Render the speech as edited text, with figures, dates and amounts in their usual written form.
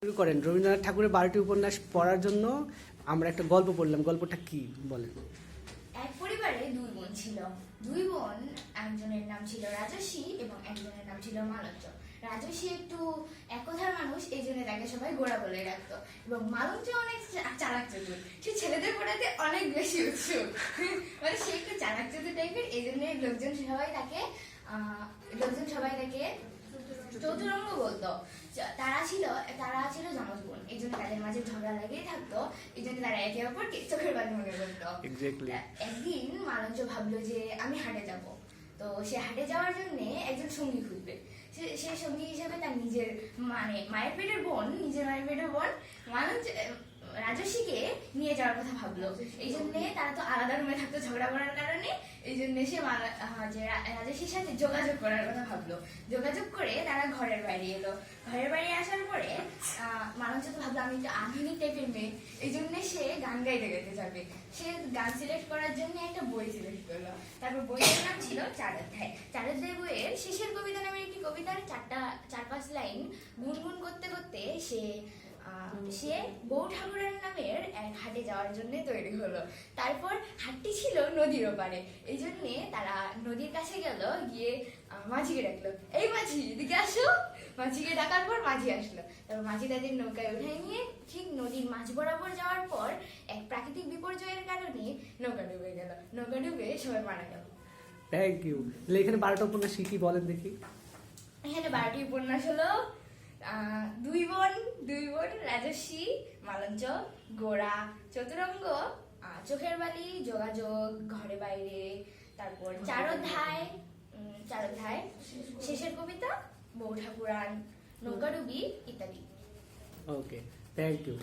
শুরু করেন। রবীন্দ্রনাথ ঠাকুরের 12টি উপন্যাস পড়ার জন্য আমরা একটা গল্প পড়লাম, গল্পটা কি বলেন? এক পরিবারে দুই বোন ছিল। দুই বোন, একজনের নাম ছিল রাজস্বী এবং একজনের নাম ছিল মালঞ্চ। রাজস্বী একটু এক কথার মানুষ, এই জন্য তাকে সবাই গোড়া বলে রাখতো, এবং মালঞ্চ অনেক চালাক চতুর। সে ছেলেদের পড়াতে অনেক বেশি উৎসুক, মানে সে একটু চালাক চতুর টাইপের। এই জন্য লোকজন সবাই তাকে চতুরঙ্গ বলতো। তারা ছিল যমজ বোন, এই জন্য তাদের মাঝে ঝগড়া লেগেই থাকতো। এই জন্য তারা একে অপরকে চোখের বালি মনে করতো। একদিন মালঞ্চ ভাবলো যে আমি হাটে যাব, তো সে হাটে যাওয়ার জন্য একজন সঙ্গী খুঁজবে। সে সঙ্গী হিসেবে তার নিজের মায়ের পেটের বোন মালঞ্চ রাজস্বীকে নিয়ে যাওয়ার কথা ভাবলো। এই জন্যে তারা তো আলাদা রুমে থাকতো ঝগড়া করার কারণে। এই জন্য সে রাজস্বীর সাথে যোগাযোগ করার কথা ভাবলো। যোগাযোগ করে তারা ঘরের বাইরে এলো। ঘরের বাইরে আসার পরে মালঞ্চ তো ভাবলো আমি একটু আধুনিক টাইপের মেয়ে, এই জন্য সে গান গাইতে যাবে। সে গান সিলেক্ট করার জন্য একটা বই সিলেক্ট করলো। তারপর বইয়ের নাম ছিল চার অধ্যায় বইয়ের শেষের কবিতা নামের একটি কবিতার 4-5 লাইন গুনগুন করতে করতে সে বউ ঠাকুরের নামের এক হাটে যাওয়ার জন্য তৈরি হলো। তারপর হাটটি ছিল নদীর ওপারে, এই জন্যে তারা নদীর কাছে গেল। গিয়ে মাঝিকে ডাকলো, এই মাঝি এদিকে আসো। মাঝিকে ডাকার পর মাঝি আসলো। তারপর মাঝি তাদের নৌকায় উঠায় নিয়ে ঠিক নদীর মাঝ বরাবর যাওয়ার পর এক প্রাকৃতিক বিপর্যয়ের কারণে নৌকা ডুবে গেল। নৌকা ডুবে সবাই মারা গেল। Thank you. এখানে 12টা উপন্যাস কি বলেন দেখি? এখানে 12টি উপন্যাস হলো দুই বোন, রাজস্বী, মালঞ্চ, গোড়া, চতুরঙ্গ, চোখের বালি, যোগাযোগ, ঘরে বাইরে, তারপর চার অধ্যায়, শেষের কবিতা, বউ ঠাকুরান, নৌকাডুবি ইত্যাদি। ওকে, থ্যাংক ইউ।